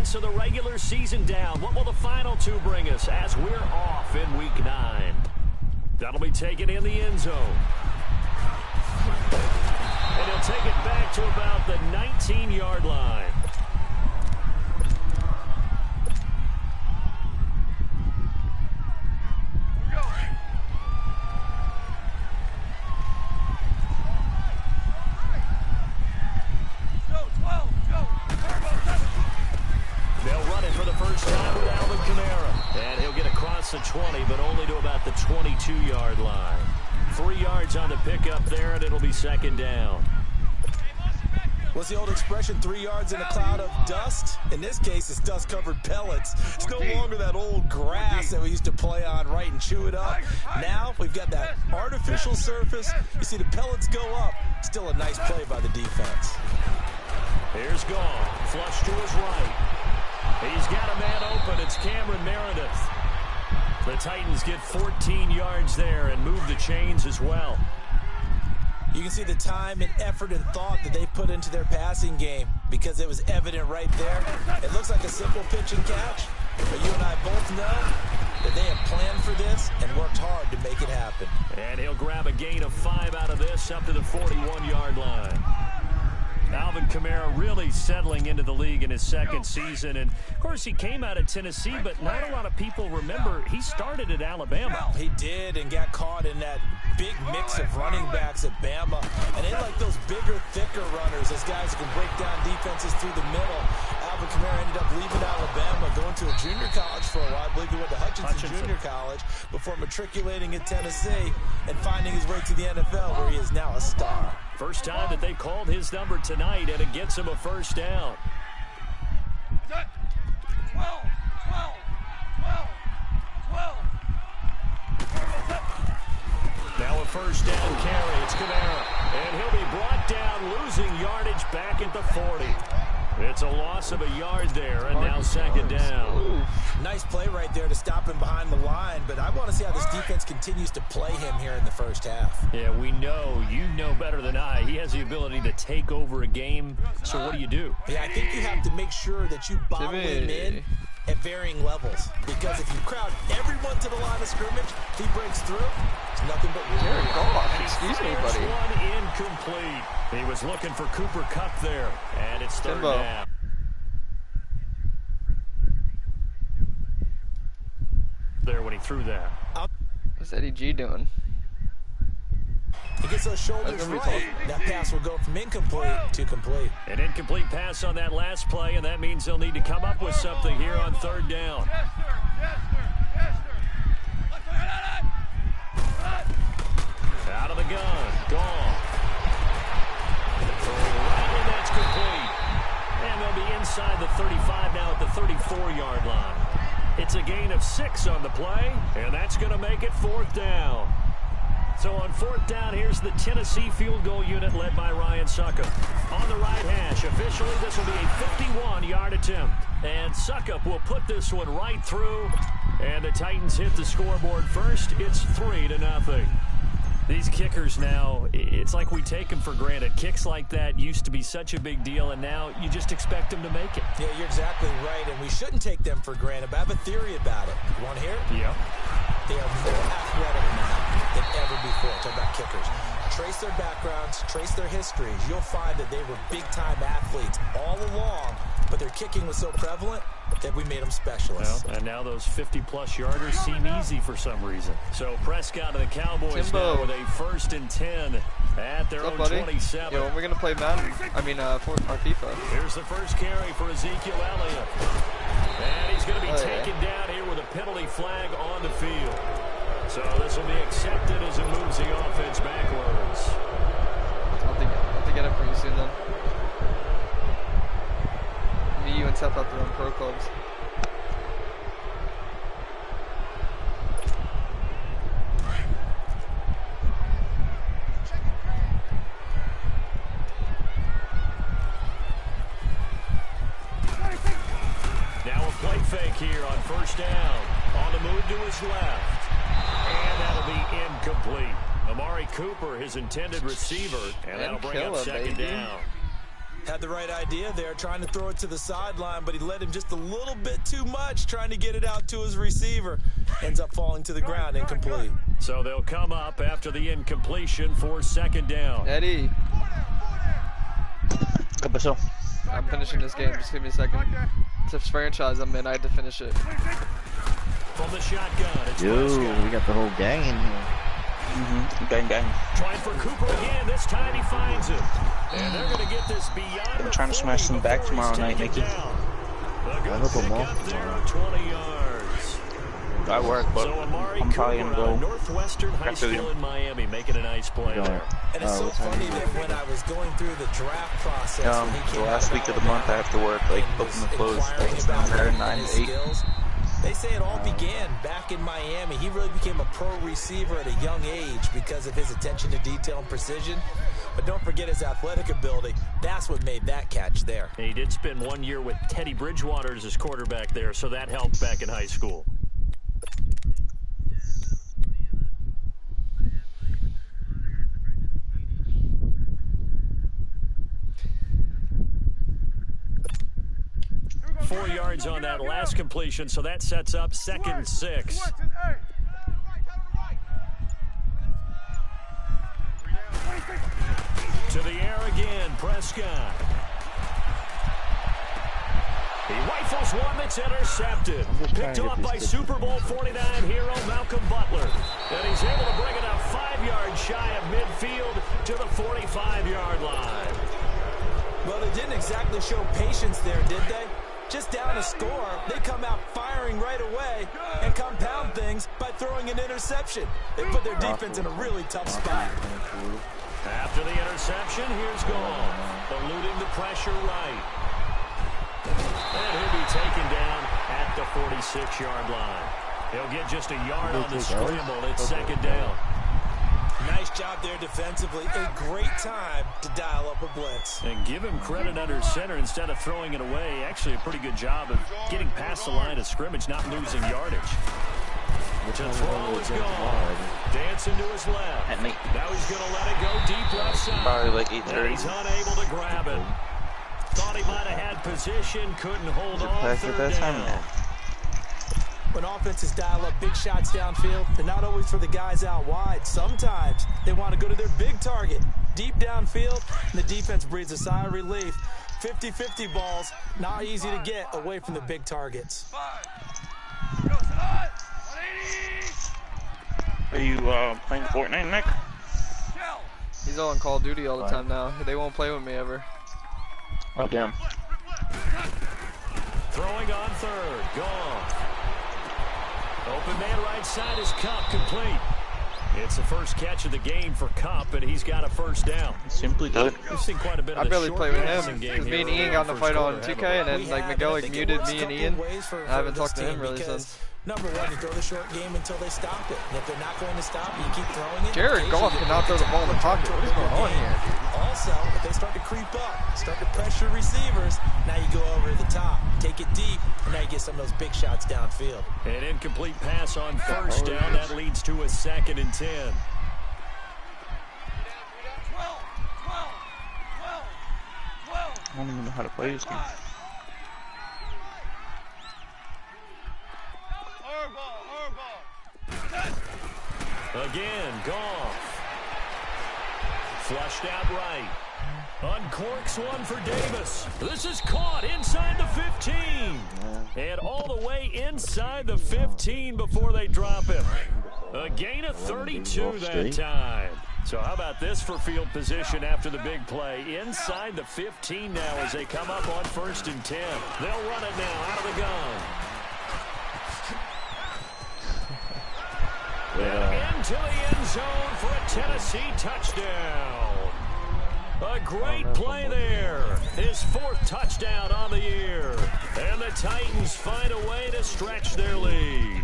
months of the regular season down. What will the final two bring us as we're off in Week 9? That'll be taken in the end zone. And he'll take it back to about the 19-yard line. The 20, but only to about the 22-yard line. 3 yards on the pickup there, and it'll be second down. What's the old expression, 3 yards in a cloud of dust? In this case, it's dust-covered pellets. It's no longer that old grass that we used to play on, right, and chew it up. Now we've got that artificial surface. You see the pellets go up. Still a nice play by the defense. Here's Gall. Flush to his right. He's got a man open. It's Cameron Meredith. The Titans get 14 yards there and move the chains as well. You can see the time and effort and thought that they put into their passing game because it was evident right there. It looks like a simple pitch and catch, but you and I both know that they have planned for this and worked hard to make it happen. And he'll grab a gain of 5 out of this up to the 41-yard line. Alvin Kamara really settling into the league in his second season. And, of course, he came out of Tennessee, but not a lot of people remember he started at Alabama. He did and got caught in that big mix of running backs at Bama. And they like those bigger, thicker runners, those guys who can break down defenses through the middle. Alvin Kamara ended up leaving Alabama, going to a junior college for a while. I believe he went to Hutchinson Junior College before matriculating at Tennessee and finding his way to the NFL, where he is now a star. First time that they called his number tonight, and it gets him a first down. 12. Now a first down carry. It's Kamara. And he'll be brought down, losing yardage back at the 40. It's a loss of a yard there, and now second down. Nice play right there to stop him behind the line, but I want to see how this defense continues to play him here in the first half. Yeah, we know, you know better than I, he has the ability to take over a game, so what do you do? Yeah, I think you have to make sure that you bottle him in at varying levels, because if you crowd everyone to the line of scrimmage, if he breaks through, it's nothing but Excuse me, buddy. One incomplete. He was looking for Cooper Kupp there, and it's third down. There when he threw that. What's Eddie G doing? He gets those shoulders right. That pass will go from incomplete to complete. An incomplete pass on that last play, and that means they'll need to come up with something here on third down. Out of the gun. Gone. Right, and that's complete. And they'll be inside the 35 now at the 34-yard line. It's a gain of 6 on the play, and that's going to make it fourth down. So on fourth down, here's the Tennessee field goal unit led by Ryan Suckup. On the right hash, officially this will be a 51-yard attempt. And Suckup will put this one right through. And the Titans hit the scoreboard first. It's 3-0. These kickers now, it's like we take them for granted. Kicks like that used to be such a big deal, and now you just expect them to make it. Yeah, you're exactly right, and we shouldn't take them for granted, but I have a theory about it. You want to hear it? Yeah. They are more athletic now than ever before. Talk about kickers. Trace their backgrounds, trace their histories. You'll find that they were big-time athletes all along, but their kicking was so prevalent that we made them specialists. Well, and now those 50-plus yarders seem easy for some reason. So Prescott and the Cowboys now with a 1st and 10 at their own 27. Yeah, when we're going to play Madden, for our FIFA. Here's the first carry for Ezekiel Elliott. And he's going to be taken down here with a penalty flag on the field. So this will be accepted as it moves the offense backwards. I'll get up pretty soon then. Me, you, and Seth out there on pro clubs. Now a play fake here on first down. On the move to his left. And that'll be incomplete. Amari Cooper, his intended receiver, and that'll bring up second down. Had the right idea there, trying to throw it to the sideline, but he led him just a little bit too much, trying to get it out to his receiver. Ends up falling to the ground, incomplete. So they'll come up after the incompletion for second down. Eddie. ¿Qué pasó? I'm finishing this game. Just give me a second. It's a franchise I'm in. I had to finish it. From the shotgun, it's Dude, Prescott. we got the whole gang in here. Gang, gang. Trying for Cooper again. This time he finds it. And they're going to get this beyond I'm trying to smash some back tomorrow night, Nikki. I hope I'm off tomorrow. 20 yards. I work, but So Amari I'm probably Cooper, gonna go Northwestern High after School the- in Miami, making a nice play there. And it's so funny that when I was going through the draft process, when he the came last out week of the Alabama month I have to work, like, and open was the close. inquiring It's about there, him 9 and to his 8. skills, they say it all began back in Miami. He really became a pro receiver at a young age because of his attention to detail and precision. But don't forget his athletic ability. That's what made that catch there. He did spend 1 year with Teddy Bridgewater as his quarterback there, so that helped back in high school. Four yards on that last completion, so that sets up 2nd and 6. To the air again, Prescott. He rifles one that's intercepted. Picked off by Super Bowl 49 hero Malcolm Butler. And he's able to bring it up 5 yards shy of midfield to the 45-yard line. Well, they didn't exactly show patience there, did they? Just down a score, they come out firing right away and compound things by throwing an interception. They put their defense in a really tough spot. After the interception, here's Goff, eluding the pressure right. And he'll be taken down at the 46-yard line. He'll get just a yard on the scramble. It's 2nd down. Nice job there defensively. A great time to dial up a blitz. And give him credit under center instead of throwing it away. Actually, a pretty good job of getting past the line of scrimmage, not losing yardage. To throw is gone. Dancing to his left. Now he's going to let it go deep left side. Probably like And 8:30. he's unable to grab it. Thought he might have had position, couldn't hold on. Pass at 3rd that time down. now. When offenses dial up big shots downfield, they're not always for the guys out wide. Sometimes they want to go to their big target, deep downfield, and the defense breathes a sigh of relief. 50-50 balls, not easy to get away from the big targets. Are you playing Fortnite, Nick? He's all on Call of Duty all the time now. They won't play with me ever. Oh, damn. Throwing on 3rd. Goff. Open man right side is Cup, complete. It's the first catch of the game for Cup, and he's got a 1st down. Simply good. We've seen quite a bit of I the barely short play with passing him game because me here and Ian early got in a first fight on quarter, 2K, haven't and we? then like Miguel like muted me and Ian. I haven't talked to him really since. Number one, you throw the short game until they stop it. And if they're not going to stop it, you keep throwing it. Jared Goff cannot throw the ball in the pocket. What is going on here? Also, if they start to creep up, start to pressure receivers, now you go over the top, take it deep, and now you get some of those big shots downfield. An incomplete pass on 1st down. That leads to a 2nd and 10. I don't even know how to play this game. Again, Goff. Flushed out right. Uncorks one for Davis. This is caught inside the 15. And all the way inside the 15 before they drop him. A gain of 32 that time. So how about this for field position after the big play? Inside the 15 now as they come up on 1st and 10. They'll run it now out of the gun. And into the end zone for a Tennessee touchdown. A great play there. His 4th touchdown on the year. And the Titans find a way to stretch their lead.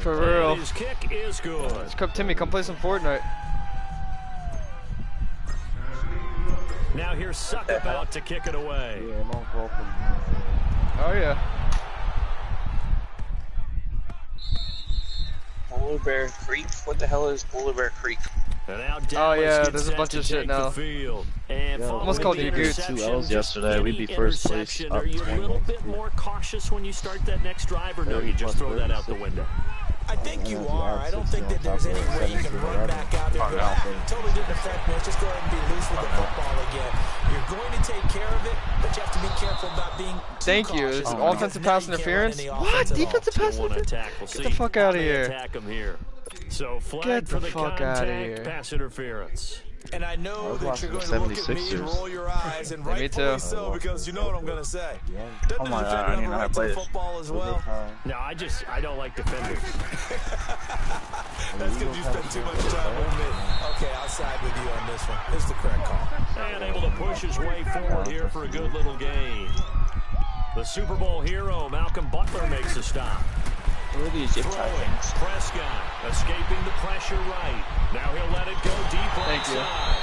For real. And his kick is good. Come, Timmy, come play some Fortnite. Now here's Suck about to kick it away. Oh yeah. Polar Bear Creek? What the hell is Polar Bear Creek? And now Oh Dallas yeah, gets there's a set bunch to of shit take the now. field. And Yeah, Almost called following you the Goose. 2 interception, L's just yesterday. We'd any be first place, interception, up Are you a 20. little bit more cautious when you start that next drive, or no, you just throw that out the window? I think you are. I don't think that there's any way you can run back out there and go, totally didn't affect me. Let's just go ahead and be loose with the football again. You're going to take care of it, but you have to be careful about being too Thank you. cautious. Is because offensive now pass you can't run interference? any What? offense at all. Defensive pass Still want to interference? attack. We'll Get see the fuck how out of they here. attack him here. So flag Get for the the fuck contact, outta here. pass interference. And I know was that you're watching going to look at me and 76ers. roll your eyes, and Yeah, me rightfully too. so, because you know what I'm going to say. Doesn't Oh the my defender God, I have need a to know how right to to play the this. football as well? No, I don't like defenders. That's because you spend too much time with me. Okay, I'll side with you on this one. This is the correct call. And able to push his way forward here for a good little gain. The Super Bowl hero, Malcolm Butler, makes a stop. Where are these zip tie Throwing, things? Prescott escaping the pressure right. Now he'll let it go deep right Thank you. side.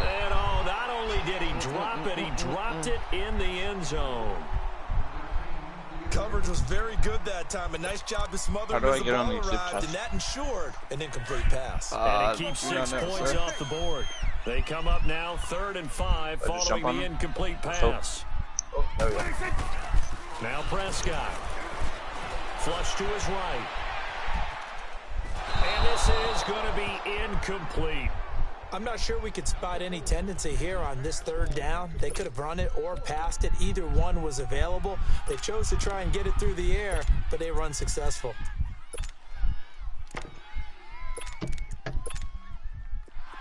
And oh, not only did he drop it, he dropped it in the end zone. Coverage was very good that time. A nice job to smother How do him I as the get on ball these zip arrived, ties? and that ensured an incomplete pass. And he keeps you don't 6 know, points sir. off the board. They come up now 3rd and 5 just following jump on the him? incomplete pass. Oh, there we go. Now Prescott. Flush to his right. And this is going to be incomplete. I'm not sure we could spot any tendency here on this 3rd down. They could have run it or passed it. Either one was available. They chose to try and get it through the air, but they were unsuccessful.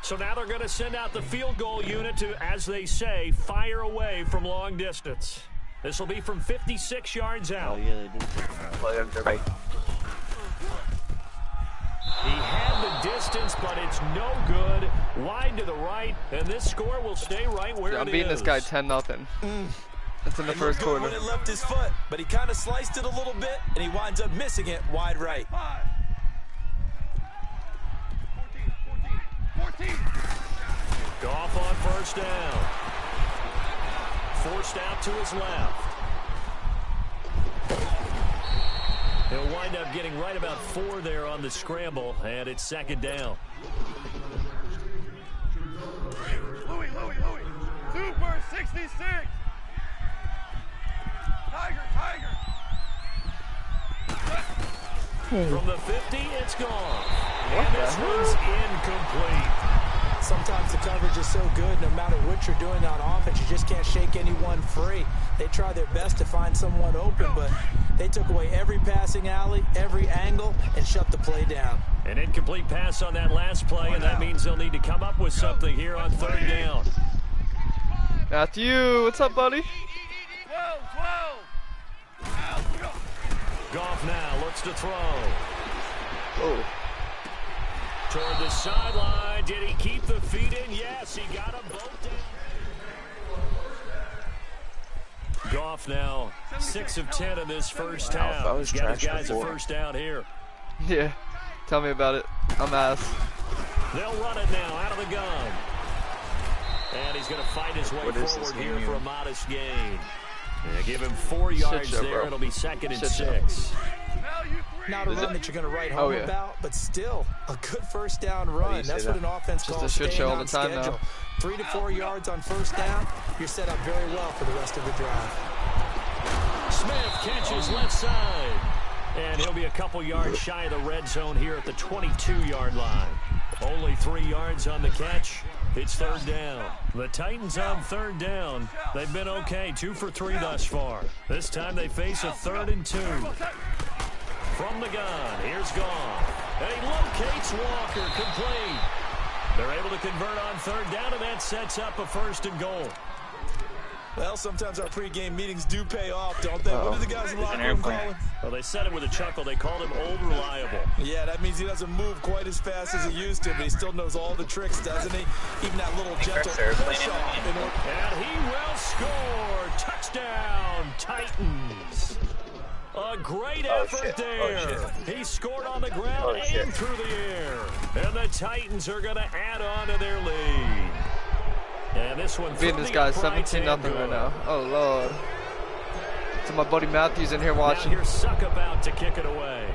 So now they're going to send out the field goal unit to, as they say, fire away from long distance. This will be from 56 yards Oh, out. yeah, they did. Play up there, right. He had the distance, but it's no good. Wide to the right, and this score will stay right where I'm it beating is. this guy 10-0. That's in the It first looked good quarter. when it left his foot, but he kind of sliced it a little bit, and he winds up missing it wide right. 14. Goff on first down. Forced out to his left. He'll wind up getting right about 4 there on the scramble, and it's 2nd down. Louis. Super 66. Tiger. From the 50, it's gone. And this one's incomplete. Sometimes the coverage is so good, no matter what you're doing on offense, you just can't shake anyone free. They try their best to find someone open, but they took away every passing alley, every angle, and shut the play down. An incomplete pass on that last play, and that means they'll need to come up with something here on 3rd down. Matthew, what's up, buddy? 12. Goff now looks to throw. Oh. Toward the sideline. Did he keep the feet in? Yes, he got them both down. Goff now 6 of 10 in this first half. that was He's got his trash guys a before. first down here. Yeah. Tell me about it. I'm ass. They'll run it now out of the gun. And he's going to fight his way What is this forward game here you- for a modest gain. Yeah, give him 4 yards show, there. bro. It'll be 2nd and Shit show. 6. Not a run that you're going to write home Oh, yeah. about, but still a good first down run. you say That's what that? an offense Just calls a shit staying show all on the time now. schedule. 3 to 4 yards on first down, you're set up very well for the rest of the drive. Smith catches left side. And he'll be a couple yards shy of the red zone here at the 22-yard line. Only 3 yards on the catch. It's 3rd down. The Titans on 3rd down. They've been okay, 2 for 3 thus far. This time they face a 3rd and 2. From the gun, here's Goff. And he locates Walker, complete. They're able to convert on 3rd down, and that sets up a 1st and goal. Well, sometimes our pregame meetings do pay off, don't they? What do the guys in the locker room call him? Well, they said it with a chuckle. They called him Old Reliable. Yeah, that means he doesn't move quite as fast as he used to, but he still knows all the tricks, doesn't he? Even that little gentle push-off. And he will score. Touchdown, Titans. A great effort there. He scored on the ground and through the air. And the Titans are going to add on to their lead. And this one Beating this guy 17-0 right now. Oh, Lord. So my buddy Matthew's in here watching. Now here's Suck about to kick it away.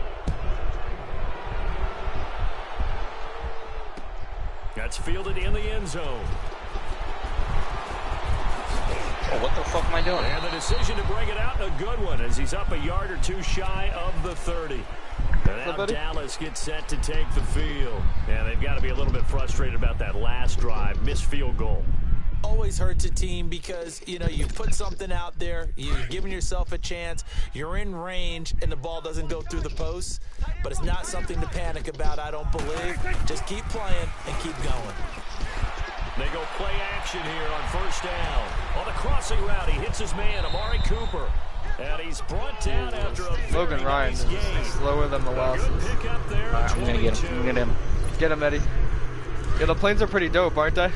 That It's fielded in the end zone. Oh, what the fuck am I doing? And the decision to bring it out, a good one, as he's up a yard or two shy of the 30. And now Dallas gets set to take the field. And they've got to be a little bit frustrated about that last drive, missed field goal. Always hurts a team because, you know, you put something out there, you're giving yourself a chance, you're in range, and the ball doesn't go through the posts. But it's not something to panic about, I don't believe. Just keep playing and keep going. They go play action here on first down. On the crossing route, he hits his man, Amari Cooper. And he's brought down after a Logan Ryan nice game. is slower than molasses. Pick up there, Right, I'm gonna get him. I'm gonna get him. Get him, Eddie. Yeah, the planes are pretty dope, aren't they?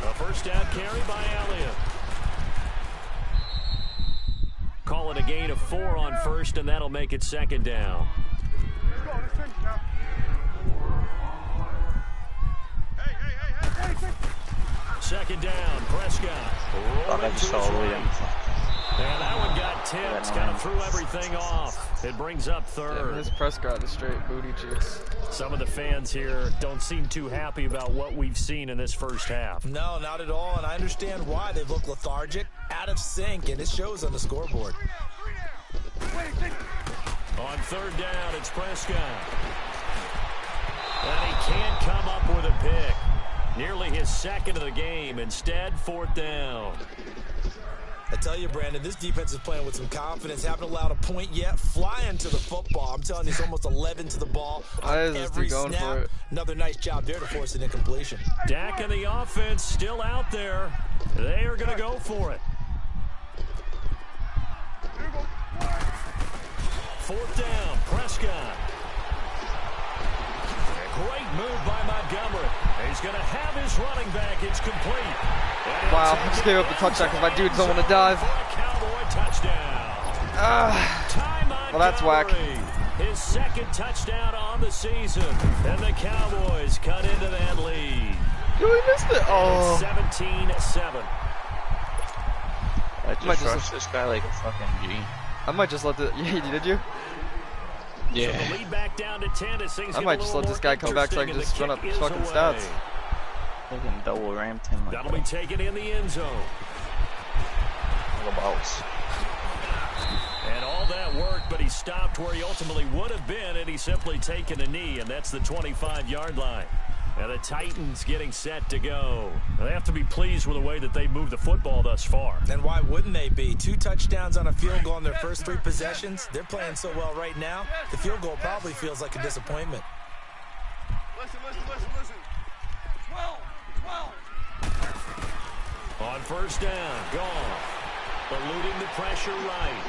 A first down carry by Elliott. Call it a gain of 4 on first, and that'll make it second down. Second down, Prescott. Thought I just saw Williams. And that one got tipped, kind of threw everything off. It brings up third. Yeah, his Prescott is straight booty cheeks. Some of the fans here don't seem too happy about what we've seen in this first half. No, not at all, and I understand why. They look lethargic, out of sync, and it shows on the scoreboard. On third down, it's Prescott. And he can't come up with a pick. Nearly his second of the game. Instead, fourth down. I tell you, Brandon, this defense is playing with some confidence. Haven't allowed a point yet. Flying to the football. I'm telling you, it's almost 11 to the ball on every going snap. for it. Another nice job there to force an incompletion. Dak and the offense still out there. They are going to go for it. Fourth down, Prescott. Great move by Montgomery. He's going to have his running back. It's complete. Wow, I just gave up the touchdown because my dudes don't want to dive. Cowboy touchdown. Well, that's whack. His second touchdown on the season. And the Cowboys cut into that lead. Dude, we missed it. Oh. 17-7. I just rushed this guy like a fucking G. I might just let the... Yeah, did you? Yeah. So the lead back down to 10 as things I might just let this guy come back so I can just run up his fucking stats. Fucking double rammed him like That'll be taken in the end zone. Little balls. And all that worked, but he stopped where he ultimately would have been, and he's simply taken a knee, and that's the 25-yard line. And the Titans getting set to go. They have to be pleased with the way that they moved the football thus far. And why wouldn't they be? 2 touchdowns on a field goal in their first 3 possessions. They're playing so well right now, the field goal probably feels like a disappointment. Listen. 12. On first down, Goff. Eluding the pressure right.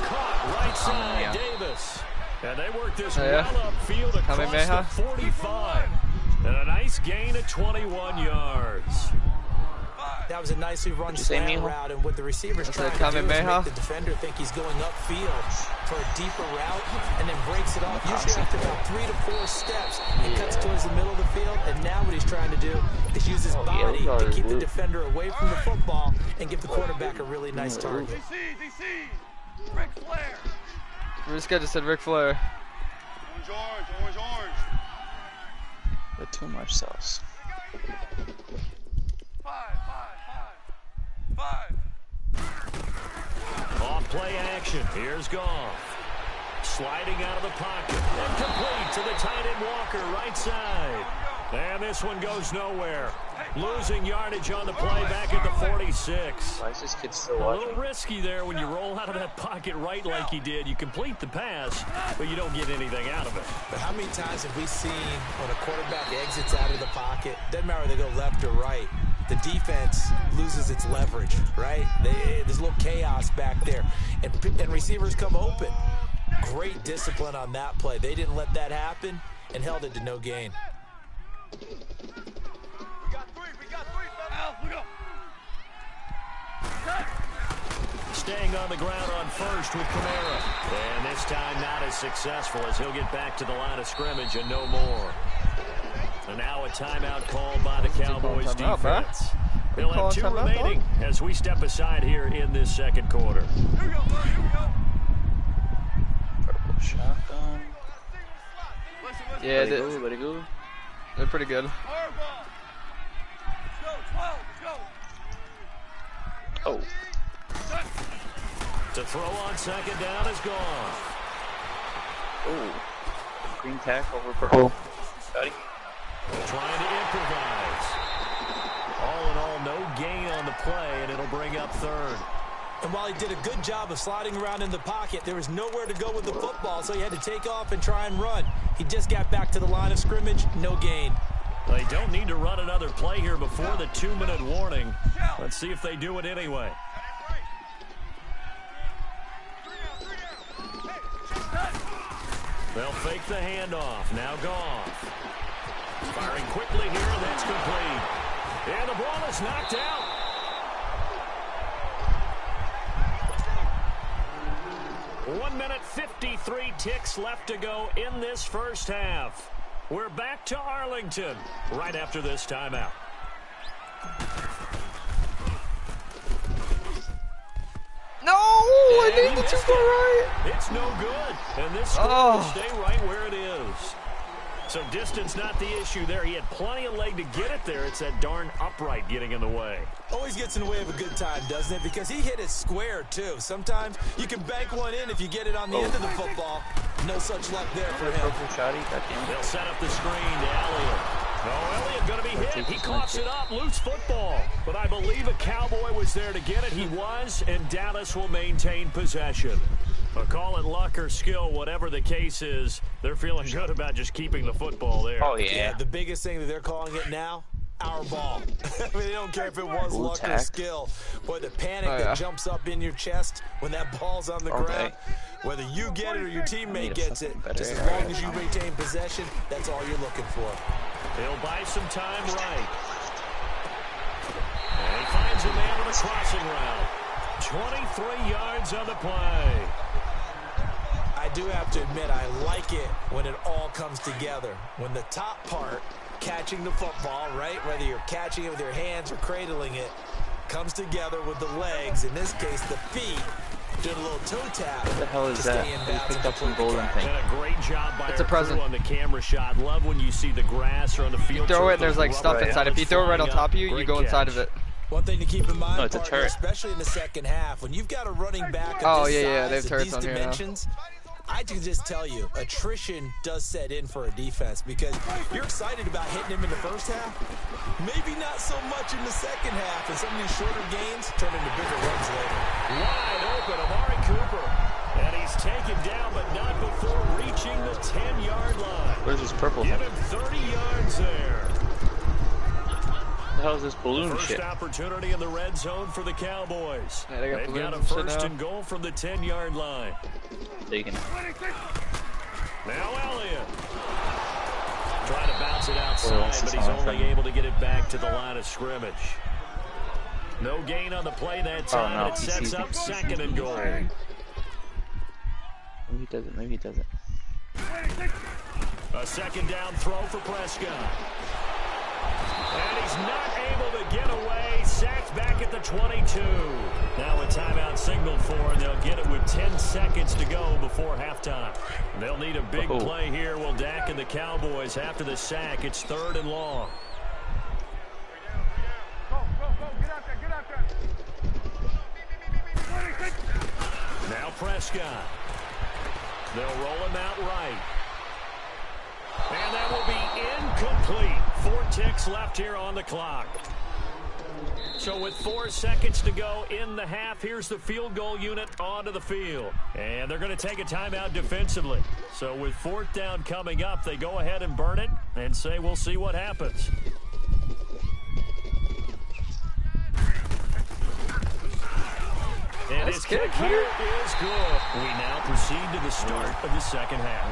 Caught right side, Davis. And they work this well upfield across the 45. And a nice gain of 21 yards. That was a nicely run slant route, and what the receiver's trying to do is make the defender think he's going upfield for a deeper route, and then breaks it off. Usually after about 3 to 4 steps, he cuts towards the middle of the field, and now what he's trying to do is use his body to keep the defender away from the football and give the quarterback a really nice target. DC, Ric Flair. This guy just said Ric Flair. Orange. With too much sauce. 5. Off play action. Here's Goff. Sliding out of the pocket. And complete to the tight end Walker, right side. And this one goes nowhere. Losing yardage on the play back at the 46. Why is this kid still A watching? little risky there when you roll out of that pocket right like he did. You complete the pass, but you don't get anything out of it. But how many times have we seen when a quarterback exits out of the pocket, doesn't matter whether they go left or right, the defense loses its leverage, right? There's a little chaos back there, and receivers come open. Great discipline on that play. They didn't let that happen and held it to no gain. Staying on the ground on first with Kamara. And this time not as successful as he'll get back to the line of scrimmage and no more. And now a timeout called by the Cowboys defense. They'll have 2 remaining as we step aside here in this second quarter. Here we go. Shotgun. Yeah, Let it go. Let it go. they're pretty good. Fireball. Let's go, 12, let's go. Oh. To throw on second down is gone. Oh. Green tack over purple. Got it. Trying to improvise. All in all, no gain on the play, and it'll bring up third. And while he did a good job of sliding around in the pocket, there was nowhere to go with the football, so he had to take off and try and run. He just got back to the line of scrimmage, no gain. They don't need to run another play here before the 2-minute warning. Let's see if they do it anyway. They'll fake the handoff. Now Goff. Firing quickly here, and that's complete. And the ball is knocked out. One minute, 53 ticks left to go in this first half. We're back to Arlington right after this timeout. No, I think it's too right. It's no good, and this score will stay right where it is. So distance not the issue there. He had plenty of leg to get it there. It's that darn upright getting in the way. Always gets in the way of a good time, doesn't it? Because he hit it square, too. Sometimes you can bank one in if you get it on the end of the football. No such luck there for him. Purple shotty. Goddamn. They'll set up the screen to Elliott. Oh, Elliott going to be hit. He coughs it up. Loose football. But I believe a Cowboy was there to get it. He was, and Dallas will maintain possession. Call it luck or skill, whatever the case is, they're feeling good about just keeping the football there. Oh, yeah. The biggest thing that they're calling it now, our ball. I mean, they don't care if it was luck or skill. Boy, the panic that jumps up in your chest when that ball's on the ground, whether you get it or your teammate gets it, just as long as you retain possession, that's all you're looking for. He'll buy some time right. And he finds a man on a crossing route. 23 yards on the play. I do have to admit, I like it when it all comes together. When the top part, catching the football, right, whether you're catching it with your hands or cradling it, comes together with the legs, in this case the feet, doing a little toe tap. What the hell is that? He picked up some golden thing. And a great job by It's a present. on the camera shot. Love when you see the grass or on the field. You throw it and there's like stuff inside. If you throw it right on top of you, you go inside of it. One thing to keep in mind, it's a partner, turret. especially in the second half, when you've got a running back of this size, they have turrets these on here now. dimensions, I can just tell you, attrition does set in for a defense because you're excited about hitting him in the first half. Maybe not so much in the second half, and some of these shorter gains turn into bigger runs later. Wide open, Amari Cooper. And he's taken down, but not before reaching the 10-yard line. Where's this purple Give thing? him 30 yards there. What the hell is this balloon First shit? opportunity in the red zone for the Cowboys. Yeah, they got They've got a balloons and shit first now. and goal from the 10-yard line. Taking it. Now Elliott. Trying to bounce it outside, that's but the he's song only thing. able to get it back to the line of scrimmage. No gain on the play that time. no, It he sets sees up me. second and goal. Maybe he doesn't. Maybe he doesn't. A second down throw for Prescott. And he's not able to get away. Sacked back at the 22. Now a timeout signaled for, and they'll get it with 10 seconds to go before halftime. They'll need a big play here. Will Dak and the Cowboys after the sack. It's 3rd and long. Go, get out there. Now Prescott. They'll roll him out right. And that will be incomplete. 4 ticks left here on the clock. So with 4 seconds to go in the half, here's the field goal unit onto the field. And they're going to take a timeout defensively. So with 4th down coming up, they go ahead and burn it and say we'll see what happens. And his kick here is good. We now proceed to the start of the second half.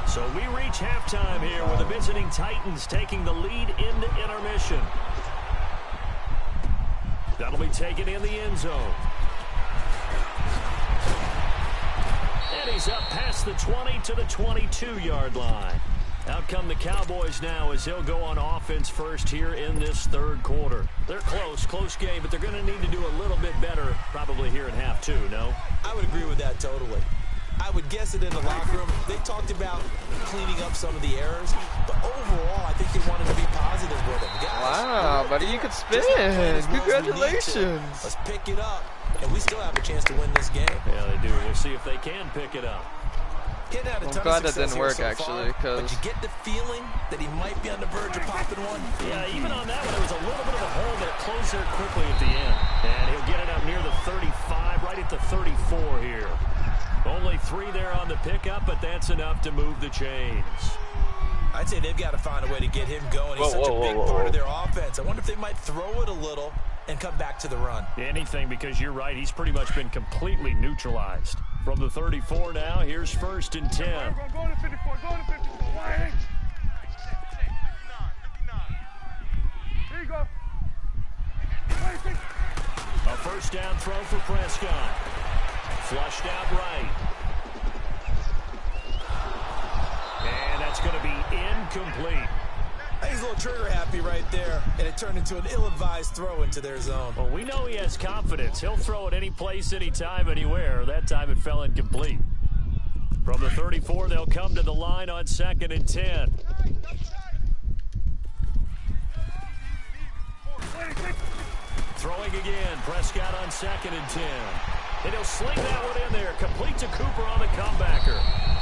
So we reach halftime here with the visiting Titans taking the lead into intermission. That'll be taken in the end zone. And he's up past the 20 to the 22-yard line. Out come the Cowboys now as they'll go on offense first here in this third quarter. They're close game, but they're going to need to do a little bit better probably here in half two, no? I would agree with that totally. I would guess it in the locker room. They talked about cleaning up some of the errors, but overall, I think they wanted to be positive with them. Guys, wow, buddy, you could spin. Congratulations. Let's pick it up, and we still have a chance to win this game. Yeah, they do. We'll see if they can pick it up. I'm glad that didn't work, actually, because... But you get the feeling that he might be on the verge of popping one? Yeah, even on that one, there was a little bit of a hole, but it closed there quickly at the end. And he'll get it up near the 35, right at the 34 here. Only 3 there on the pickup, but that's enough to move the chains. I'd say they've got to find a way to get him going. He's such a big part of their offense. I wonder if they might throw it a little and come back to the run. Anything, because you're right. He's pretty much been completely neutralized. From the 34 now, here's 1st and 10. Go to 54, go to 54. Why? 59. Here you go. A first down throw for Prescott. Flushed out right. And that's going to be incomplete. I think he's a little trigger happy right there, and it turned into an ill-advised throw into their zone. Well, we know he has confidence. He'll throw it any place, anytime, anywhere. That time it fell incomplete. From the 34, they'll come to the line on 2nd and 10. Throwing again. Prescott on 2nd and 10. And he'll sling that one in there. Complete to Cooper on the comebacker.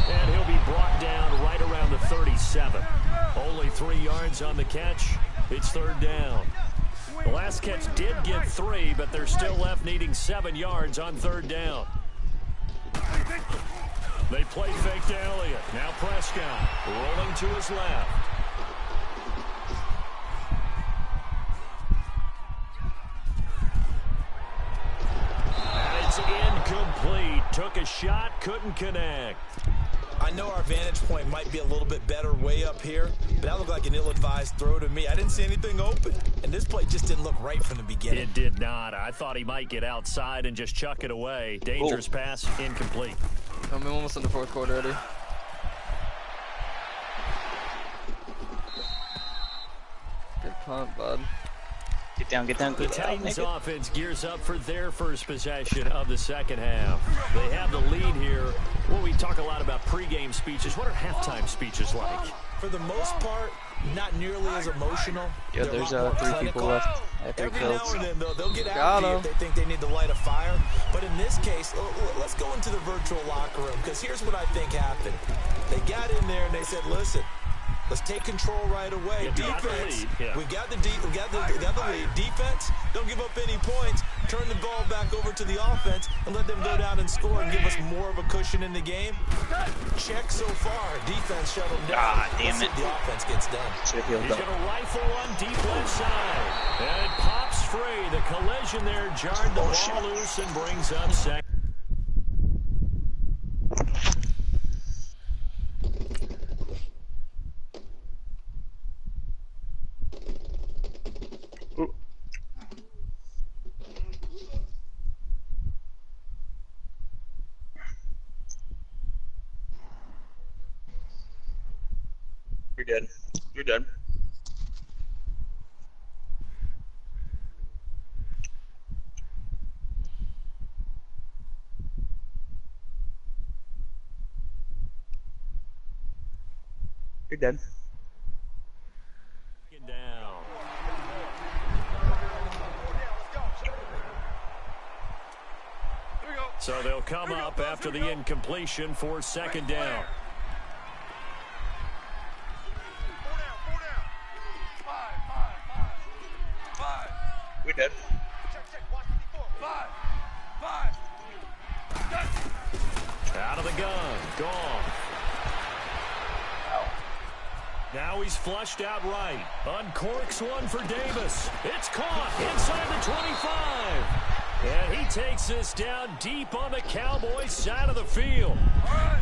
And he'll be brought down right around the 37. Only 3 yards on the catch. It's 3rd down. The last catch did get 3, but they're still left needing 7 yards on 3rd down. They play fake to Elliott. Now Prescott rolling to his left. And it's incomplete. Took a shot, couldn't connect. I know our vantage point might be a little bit better way up here, but that looked like an ill-advised throw to me. I didn't see anything open, and this play just didn't look right from the beginning. It did not. I thought he might get outside and just chuck it away. Dangerous pass, incomplete. I'm almost in the 4th quarter already. Good punt, bud. Get down, get down, The get down. Titans offense gears up for their first possession of the 2nd half. They have the lead here. Well, we talk a lot about pregame speeches. What are halftime speeches like? For the most part, not nearly as emotional. Yeah, They're a there's lot more 3 people clinical. left. Every now kills. and then, though, they'll get out if they think they need to light a fire. But in this case, let's go into the virtual locker room, because here's what I think happened. They got in there and they said, listen, let's take control right away. Yeah, Defense, we got the we got the lead. Defense, don't give up any points. Turn the ball back over to the offense and let them go down and score and give us more of a cushion in the game. Check so far. Defense shut them down. Ah, damn Let's see it. if the offense gets done. Should have He's healed going up. to rifle one deep left side. And it pops free. The collision there jarred the ball loose and brings up 2nd. You're good. You're done. You're dead. Down. So they'll come up after the incompletion for 2nd down. 4 down. 5. We're dead. Check. Watch 54. 5. Out of the gun. Gone. Now he's flushed out right. Uncorks one for Davis. It's caught inside the 25. And he takes this down deep on the Cowboys' side of the field.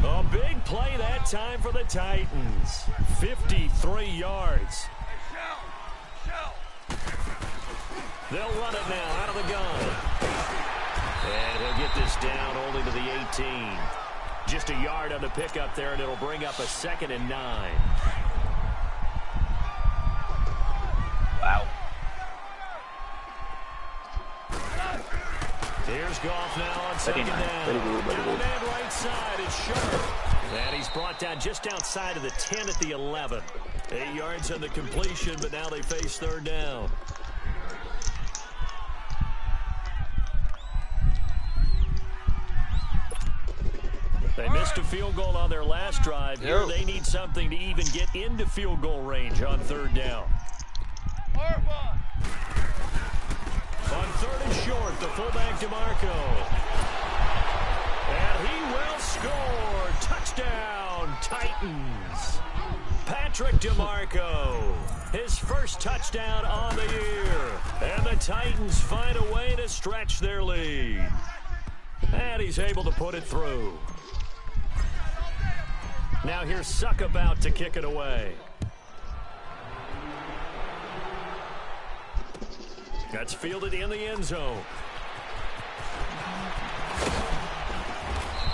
A big play that time for the Titans. 53 yards. Shell. They'll run it now out of the gun. And he'll get this down only to the 18. Just a yard on the pickup there, and it'll bring up a 2nd and 9. Here's Goff now on second down. Down and right side is Sharp. And he's brought down just outside of the 10 at the 11. 8 yards on the completion, but now they face third down. They missed a field goal on their last drive. Here they need something to even get into field goal range on third down. On third and short, the fullback DeMarco. And he will score. Touchdown, Titans. Patrick DeMarco, his first touchdown on the year. And the Titans find a way to stretch their lead. And he's able to put it through. Now here's Suck about to kick it away. That's fielded in the end zone.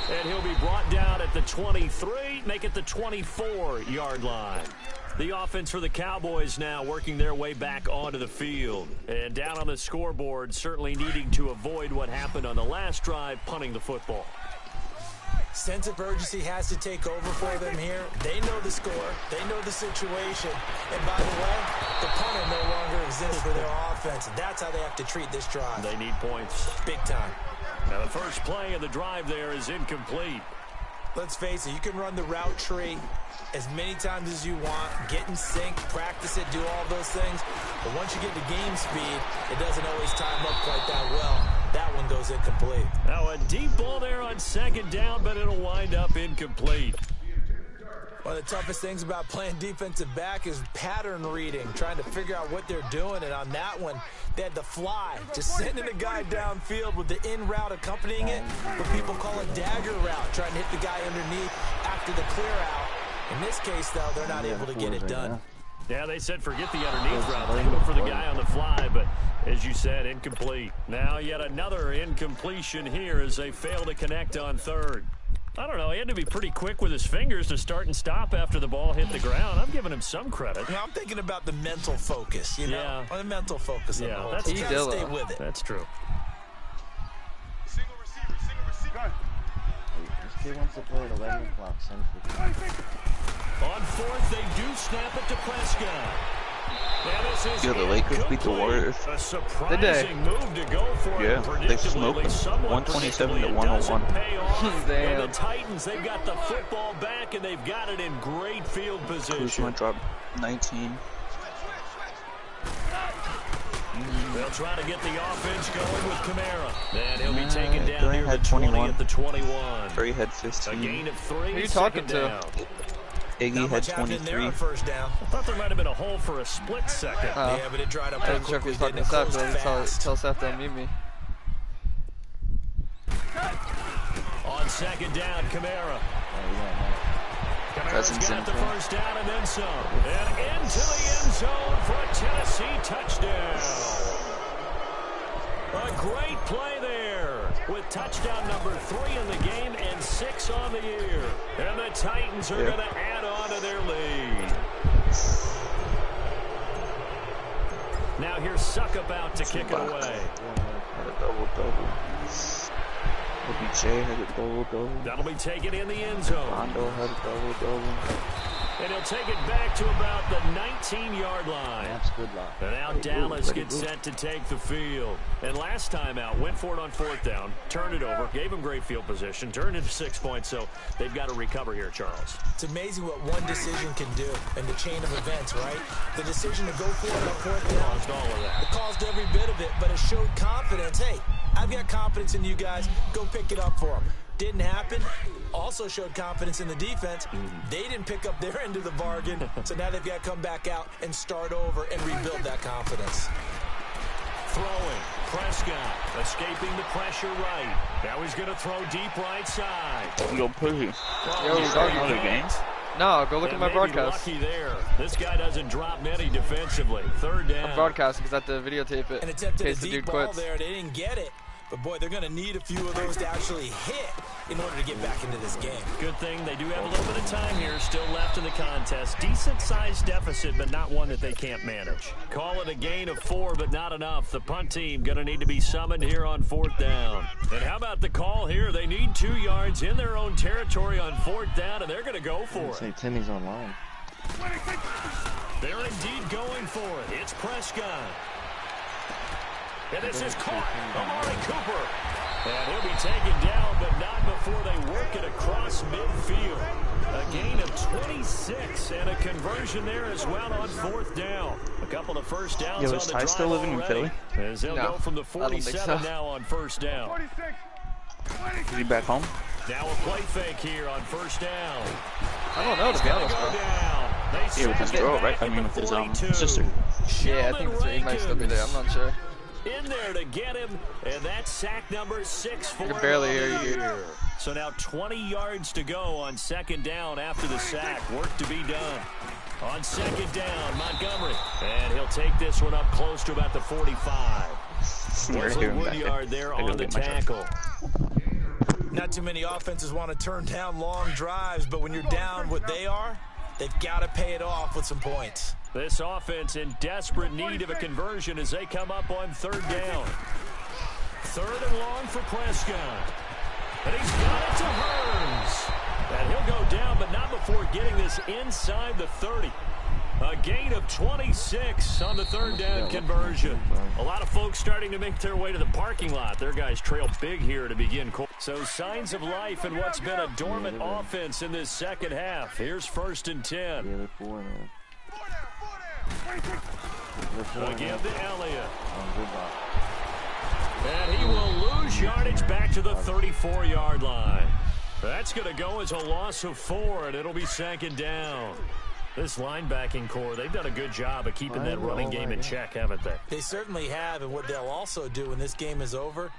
And he'll be brought down at the 23, make it the 24-yard line. The offense for the Cowboys now working their way back onto the field. And down on the scoreboard, certainly needing to avoid what happened on the last drive, punting the football. Sense of urgency has to take over for them here. They know the score. They know the situation. And by the way, the punter no longer exists for their offense. That's how they have to treat this drive. They need points. Big time. Now the first play of the drive there is incomplete. Let's face it, you can run the route tree as many times as you want, get in sync, practice it, do all those things. But once you get to game speed, it doesn't always time up quite that well. That one goes incomplete. Now a deep ball there on second down, but it'll wind up incomplete. One of the toughest things about playing defensive back is pattern reading, trying to figure out what they're doing. And on that one, they had the fly, just sending a guy downfield with the in route accompanying it. What people call a dagger route, trying to hit the guy underneath after the clear out. In this case, though, they're not able to get it done. Yeah, they said forget the underneath route. They go for the guy on the fly, but as you said, incomplete. Now yet another incompletion here as they fail to connect on third. I don't know. He had to be pretty quick with his fingers to start and stop after the ball hit the ground. I'm giving him some credit. I'm thinking about the mental focus, you know? Yeah. The mental focus on the whole that's team. true. Stay with it. That's true. Single receiver, single receiver. This kid wants to play at 11 o'clock Central. On fourth, they do snap it to Prescott. Yeah, the Lakers beat the Warriors. A surprising move to go for yeah, they smoked them. 127 to 101. And the Titans, they've got the football back, and they've got it in great field position. Kuzma dropped 19. They'll try to get the offense going with Kamara. And he'll be taken down Gray near had the 20 21. at the 21. Gray had 15. A gain of 3. Who are you talking to? Down. Iggy had 23. First down. I thought there might have been a hole for a split second. Yeah, but it dried up I pretty wasn't sure if he quickly. was talking to Didn't Seth, close but fast. tell Seth to unmute me. On second down, Kamara. Kamara's Cousins got in the front. first down and then some. And into the end zone for a Tennessee touchdown. A great play there with touchdown number 3 in the game and 6 on the year. And the Titans are going to add on to their lead. Now here's Suck about to kick it away. Had a double-double. OBJ had a double-double. That'll be taken in the end zone. Rondo had a double-double. And he'll take it back to about the 19-yard line. That's good luck. And now Dallas gets set to take the field. And last time out, went for it on fourth down, turned it over, gave him great field position, turned into 6 points, so they've got to recover here, Charles. It's amazing what one decision can do in the chain of events, right? The decision to go for it on fourth down. Caused all of that. It caused every bit of it, but it showed confidence. Hey, I've got confidence in you guys. Go pick it up for them. Didn't happen. Also showed confidence in the defense. They didn't pick up their end of the bargain, so now they've got to come back out and start over and rebuild that confidence. Throwing. Prescott escaping the pressure right. Now he's going to throw deep right side. Yo, Poogie. Well, Yo, Start another game. No, go look at my and maybe broadcast. lucky there. This guy doesn't drop many defensively. Third down. I'm broadcasting because I have to videotape it An in attempt at a case the deep dude ball quits. there. They didn't get it. But, boy, they're going to need a few of those to actually hit in order to get back into this game. Good thing they do have a little bit of time here still left in the contest. Decent-sized deficit, but not one that they can't manage. Call it a gain of 4, but not enough. The punt team going to need to be summoned here on 4th down. And how about the call here? They need 2 yards in their own territory on 4th down, and they're going to go for it. Say Timmy's online. They're indeed going for it. It's Prescott. And this is caught. Amari Cooper. And he'll be taken down, but not before they work it across midfield. A gain of 26 and a conversion there as well on 4th down. A couple of first downs Yo, on is the Ty drive still living in already. Philly? As they'll No, go from the I don't think 47 so. now on 1st down. Is he back home? Now a play fake here on 1st down. I don't know, to be honest, Go bro. down. They Yeah, with his sack it girl, right? back I at mean, the with his 42. sister. Yeah, I think he might still be there. I'm not sure. In there to get him, and that's sack number 6 for I can him barely on hear the you. year. So now 20 yards to go on 2nd down after the sack. Work to be done. On 2nd down, Montgomery. And he'll take this one up close to about the 45. Wesley Woodyard there on the tackle. Not too many offenses want to turn down long drives, but when you're down what they are, they've got to pay it off with some points. This offense in desperate need of a conversion as they come up on 3rd down. 3rd and long for Prescott. And he's got it to Hearns. And he'll go down, but not before getting this inside the 30. A gain of 26 on the 3rd down conversion. A lot of folks starting to make their way to the parking lot. Their guys trail big here to begin. So signs of life in what's been a dormant offense in this 2nd half. Here's 1st and 10. Yeah, they're 4 now. They'll give to Elliott. Good block. And he will lose yardage back to the 34-yard line. That's going to go as a loss of 4, and it'll be 2nd down. This linebacking core, they've done a good job of keeping that running game in check, haven't they? They certainly have, and what they'll also do when this game is over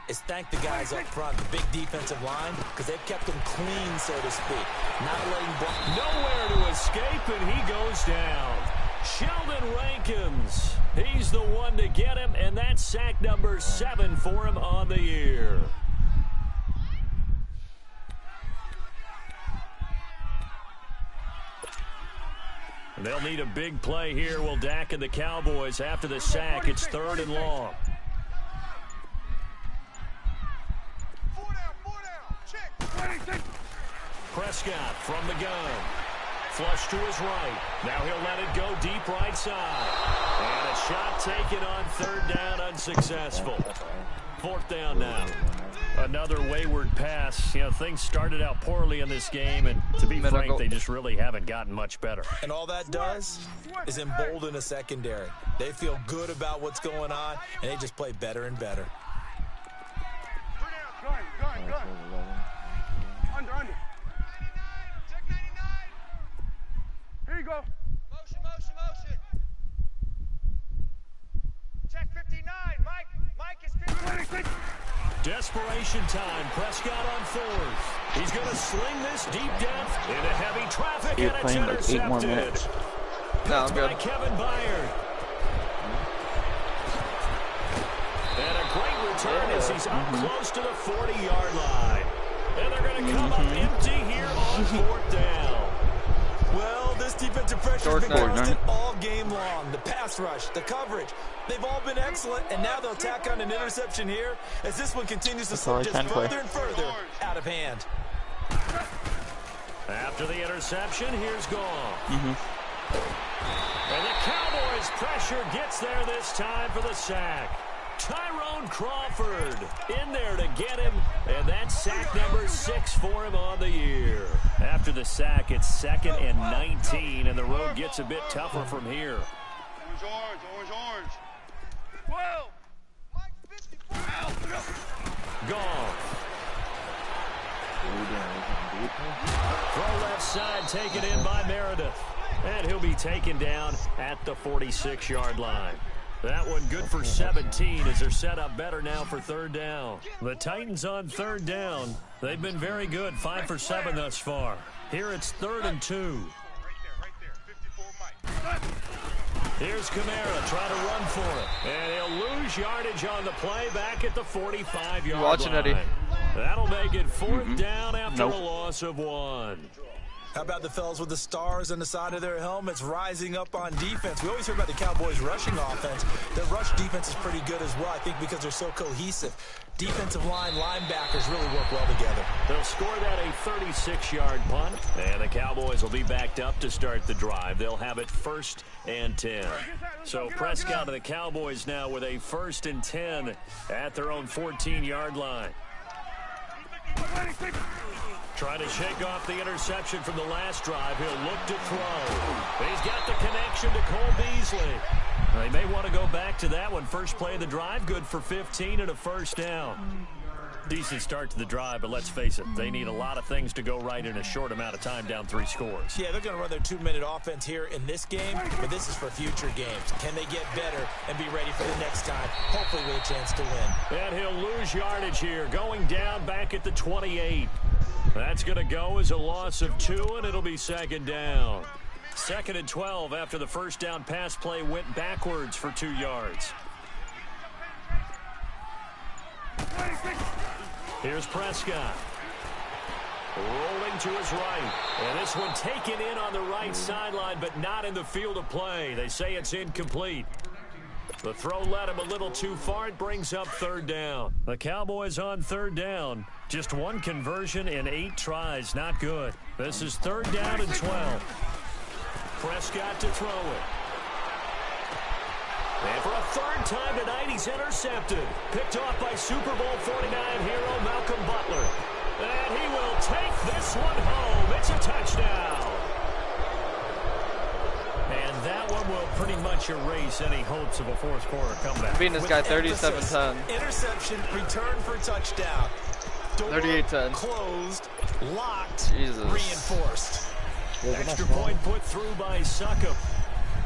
is thank the guys up front, the big defensive line, because they've kept them clean, so to speak. Not letting nowhere to escape, and he goes down. Sheldon Rankins, he's the one to get him, and that's sack number 7 for him on the year. They'll need a big play here. Will Dak and the Cowboys after the sack. It's 3rd and long. 4 down, check. Prescott from the gun. Flush to his right. Now he'll let it go deep right side. And a shot taken on 3rd down, unsuccessful. 4th down now. Another wayward pass. You know, things started out poorly in this game, and to be frank, they just really haven't gotten much better. And all that does is embolden a secondary. They feel good about what's going on, and they just play better and better. 3 down, gun. Under. Check 99. Here you go. Motion. Check 59. Mike is 59. Desperation time. Prescott on 4th. He's going to sling this deep depth into heavy traffic, You're and it's playing like 8 more intercepted. minutes. No, I'm By good. Kevin Byard. And a great return as he's up close to the 40-yard line. And they're going to come up empty here on 4th down. Well, this defensive pressure has been constant all game long. The pass rush, the coverage, they've all been excellent, and now they'll tack on an interception here as this one continues to slip just further and further out of hand. After the interception, here's Gall. And the Cowboys' pressure gets there this time for the sack. Tyrone Crawford in there to get him, and that's sack number 6 for him on the year. After the sack, it's 2nd and 19, and the road gets a bit tougher from here. Orange. 12. Gall. Throw left side, taken in by Meredith. And he'll be taken down at the 46-yard line. That one good for 17 as they're set up better now for 3rd down. The Titans on 3rd down. They've been very good, 5 for 7 thus far. Here it's 3rd and 2. Right there. 54 Mike. Here's Kamara trying to run for it. And he'll lose yardage on the play back at the 45-yard line. Watching, Eddie. That'll make it 4th down after a loss of 1. How about the fellas with the stars on the side of their helmets rising up on defense? We always hear about the Cowboys' rushing offense. Their rush defense is pretty good as well, I think, because they're so cohesive. Defensive line, linebackers really work well together. They'll score that a 36-yard punt, and the Cowboys will be backed up to start the drive. They'll have it 1st and 10. So Prescott and the Cowboys now with a 1st and 10 at their own 14-yard line. Trying to shake off the interception from the last drive. He'll look to throw. He's got the connection to Cole Beasley. They may want to go back to that one. First play of the drive, good for 15 and a 1st down. Decent start to the drive, but let's face it, they need a lot of things to go right in a short amount of time, down 3 scores. Yeah, they're going to run their 2-minute offense here in this game, but this is for future games. Can they get better and be ready for the next time, hopefully with a chance to win? And he'll lose yardage here, going down back at the 28. That's going to go as a loss of 2, and it'll be 2nd down. 2nd and 12 after the 1st down pass play went backwards for 2 yards. Here's Prescott. Rolling to his right. And this one taken in on the right sideline, but not in the field of play. They say it's incomplete. The throw led him a little too far. It brings up 3rd down. The Cowboys on 3rd down. Just 1 conversion in 8 tries. Not good. This is 3rd down and 12. Prescott to throw it. And for a 3rd time tonight, he's intercepted. Picked off by Super Bowl 49 hero Malcolm Butler. And he will take this one home. It's a touchdown. And that one will pretty much erase any hopes of a 4th quarter comeback. Beating this guy 37-10. Interception, return for a touchdown. 38-10. Closed, locked, Jesus. reinforced. Extra point put through by Succop.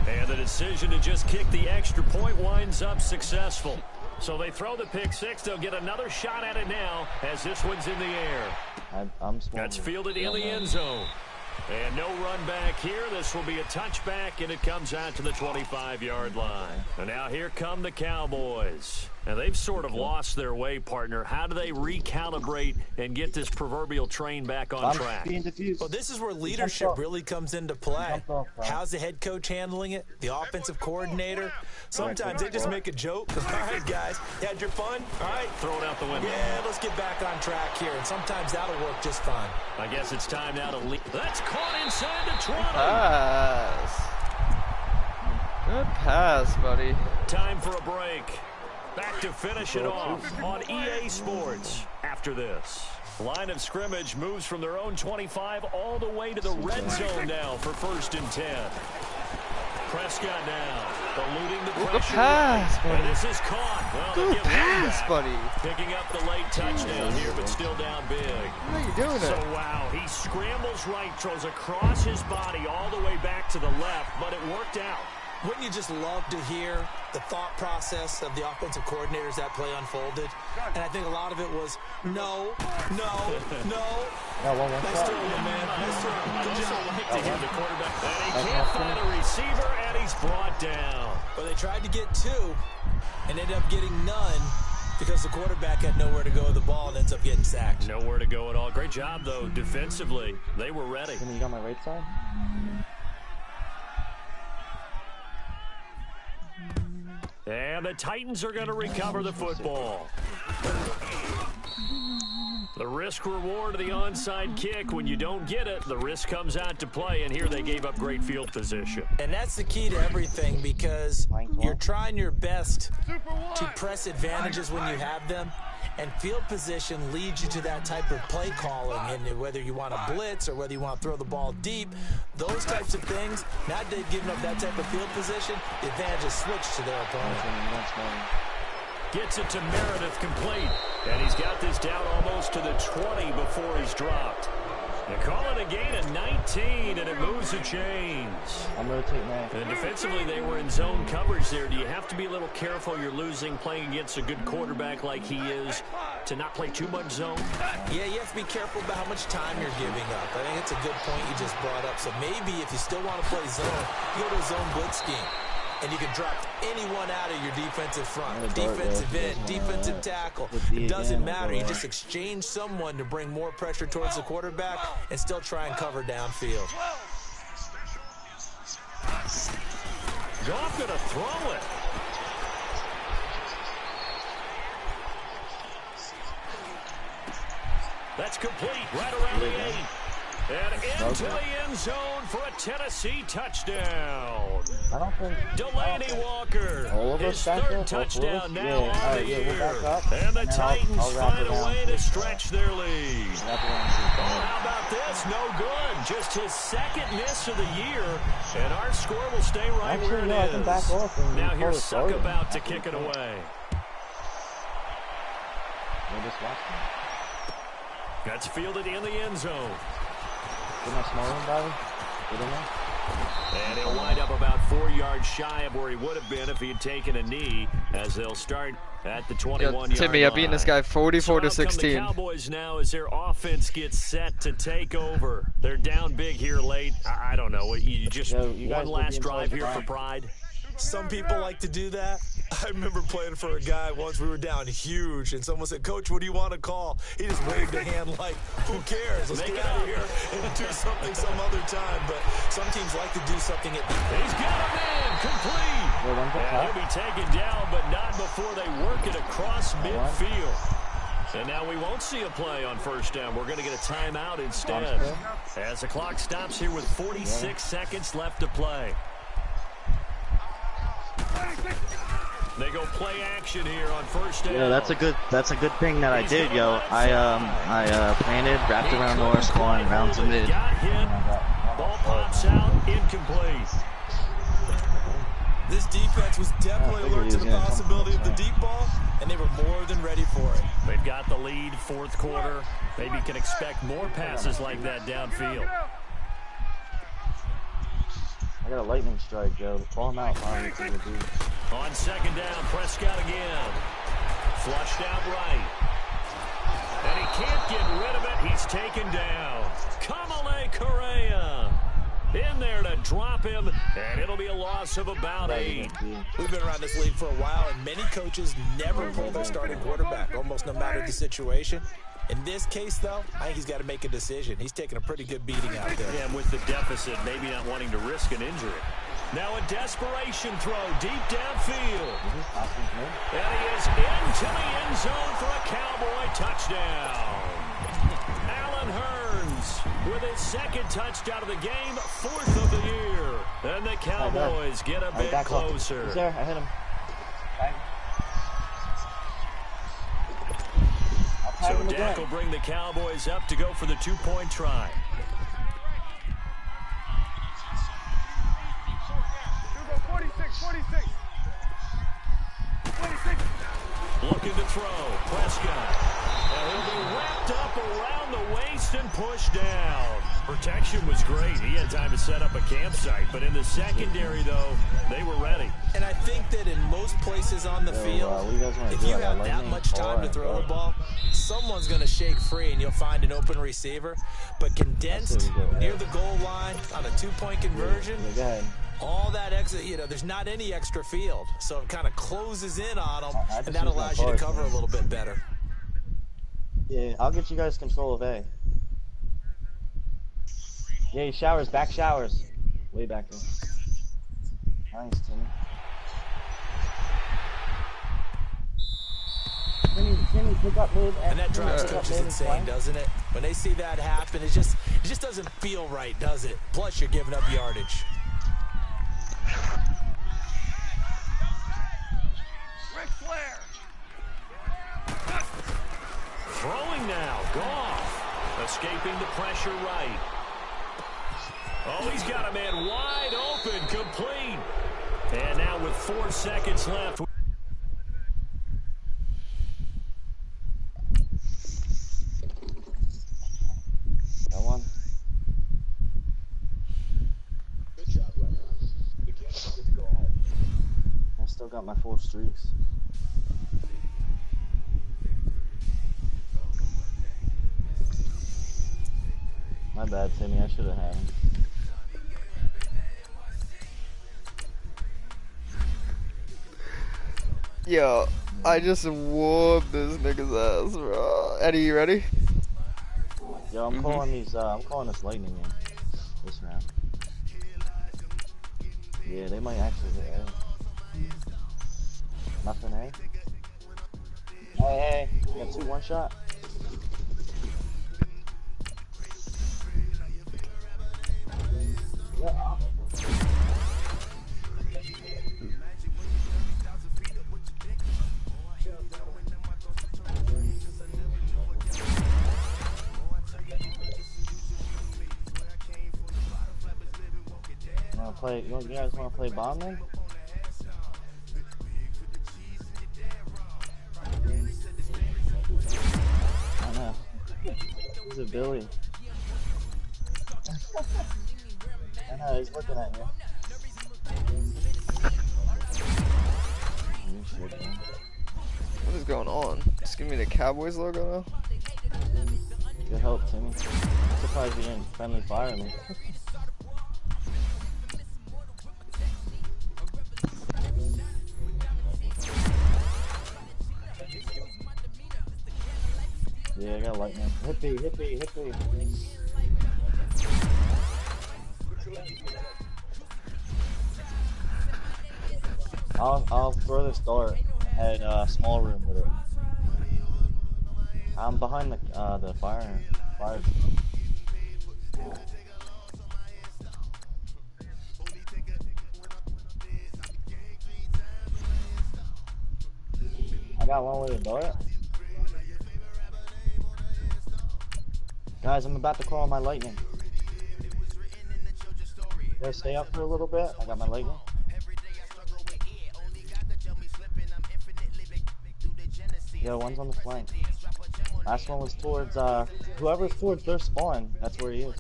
And the decision to just kick the extra point winds up successful. So they throw the pick 6. They'll get another shot at it now as this one's in the air. That's fielded in the end zone. And no run back here. This will be a touchback, and it comes out to the 25-yard line. And now here come the Cowboys. Now, they've sort of lost their way, partner. How do they recalibrate and get this proverbial train back on track? Well, this is where leadership really comes into play. How's the head coach handling it? The offensive coordinator? Sometimes they just make a joke. All right, guys, you had your fun? All right. Throw it out the window. Yeah, let's get back on track here. And sometimes that'll work just fine. I guess it's time now to lead. That's caught inside the 20. Pass. Good pass, buddy. Time for a break. Back to finish it off on EA Sports after this. Line of scrimmage moves from their own 25 all the way to the red zone now for 1st and 10. Prescott now eluding the pressure. Good pass, buddy. And this is caught. Well, Good pass, buddy. Picking up the late touchdown here, but still down big. How are you doing So, it? wow, he scrambles right, throws across his body all the way back to the left, but it worked out. Wouldn't you just love to hear the thought process of the offensive coordinators that play unfolded? And I think a lot of it was, no. Nice throw, man. Nice throw. Good job. Like to hear the quarterback. And he can't find a receiver, and he's brought down. But they tried to get 2 and ended up getting none because the quarterback had nowhere to go with the ball and ends up getting sacked. Nowhere to go at all. Great job, though, defensively. They were ready. Can you get on my right side? And the Titans are going to recover the football. The risk reward of the onside kick. When you don't get it, the risk comes out to play, and here they gave up great field position. And that's the key to everything, because you're trying your best to press advantages when you have them, and field position leads you to that type of play calling. And whether you want to blitz or whether you want to throw the ball deep, those types of things, now that they've given up that type of field position, the advantage is switched to their opponent. Gets it to Meredith complete. And he's got this down almost to the 20 before he's dropped. They call it a gain of 19, and it moves the chains. I'm rotating that. And defensively, they were in zone coverage there. Do you have to be a little careful? You're losing, playing against a good quarterback like he is, to not play too much zone? Yeah, you have to be careful about how much time you're giving up. I think it's a good point you just brought up. So maybe if you still want to play zone, you go to a zone blitz scheme. and you can drop anyone out of your defensive front. Defensive end, defensive tackle. It doesn't matter. You just exchange someone to bring more pressure towards the quarterback and still try and cover downfield. Goff gonna throw it. That's complete right around the 8. And into the end zone for a Tennessee touchdown. I don't think Delaney Walker, his third touchdown now on the year. And the Titans find a way to stretch their lead. Oh, how about this? No good. Just his second miss of the year. And our score will stay right where it is. Now here's Suck about to kick it away. That's fielded in the end zone. And he'll wind up about 4 yards shy of where he would have been if he had taken a knee, as they'll start at the 21-yard line. Timmy, I've beaten this guy 44-16. The Cowboys now as their offense gets set to take over. They're down big here late. I don't know. You just one last drive here for pride. Some people like to do that. I remember playing for a guy once. We were down huge, and someone said, "Coach, what do you want to call?" He just waved a hand like, "Who cares? Let's get out of here and do something some other time." But some teams like to do something at the end. He's got a man complete. And he'll be taken down, but not before they work it across midfield. And now we won't see a play on first down. We're going to get a timeout instead. As the clock stops here with 46 seconds left to play. They go play action here on first down. Yeah, that's a good thing that I did, yo. I planted, wrapped around Norris Quan, round to mid. Got him. Ball pops out, incomplete. This defense was definitely alert to the possibility of the deep ball, and they were more than ready for it. They've got the lead, fourth quarter. Maybe can expect more passes like that downfield. I got a lightning strike, Joe. Call him out, Bobby. On second down, Prescott again. Flushed out right. And he can't get rid of it. He's taken down. Kamale Correa in there to drop him, and it'll be a loss of about 8. We've been around this league for a while, and many coaches never pull their starting quarterback, almost no matter the situation. In this case, though, I think he's got to make a decision. He's taking a pretty good beating out there. Yeah, and with the deficit, maybe not wanting to risk an injury. Now a desperation throw deep downfield. And he is into the end zone for a Cowboy touchdown. Allen Hurns with his second touchdown of the game, 4th of the year. And the Cowboys get a bit closer. He's there. I hit him. So Dak will bring the Cowboys up to go for the 2-point try. Looking to throw. Prescott. And he'll be wrapped up around the waist and pushed down. Protection was great. He had time to set up a campsite. But in the secondary, though, they were ready. And I think that in most places on the field, if you have that much time to throw the ball, someone's going to shake free and you'll find an open receiver. But condensed near the goal line on a 2-point conversion, all that extra, there's not any extra field. So it kind of closes in on them, and that allows you to cover a little bit better. Yeah, I'll get you guys control of A. Yeah, he showers, back showers. Way back there. Nice, Timmy. Timmy, pick up mid. And that drives coaches insane, doesn't it? When they see that happen, it just doesn't feel right, does it? Plus, you're giving up yardage. Ric Flair. Throwing now. Goff. Escaping the pressure right. Oh, he's got a man wide open. Complete. And now with 4 seconds left. That one. I still got my 4 streaks. My bad, Timmy. I should have had him. Yo, I just whooped this nigga's ass, bro. Eddie, you ready? Yo, I'm calling these. I'm calling this Lightning game this round. Yeah, they might actually hit A. Nothing, eh? Hey, got 2 one-shot. Yeah. Wanna play? You guys wanna play bomb then? I know. He's a Billy. I know, he's looking at you. What is going on? Just give me the Cowboys logo now. Good help, Timmy. I'm surprised you didn't friendly fire me. Yeah, I got lightning. Hippie, hippie, hippie. I'll throw this dart at small room with it. I'm behind the fire. I got one with a dart. Guys, I'm about to call my lightning. Guys, stay up for a little bit. I got my lightning. Yo, one's on the flank. Last one was towards, whoever's towards their spawn, that's where he is.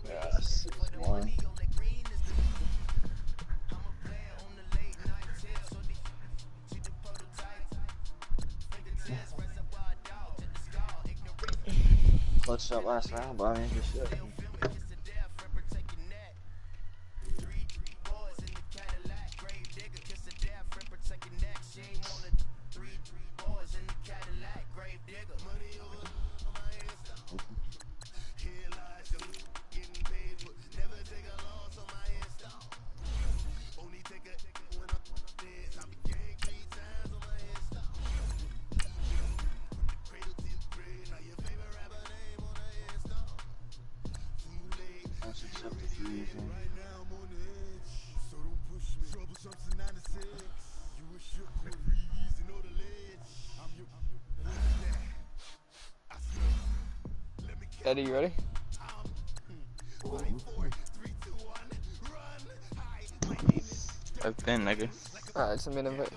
Yes, one. Clutched up last round, but I mean, good shit. Eddie, you ready? I've been, nigga. Alright, send me an invite.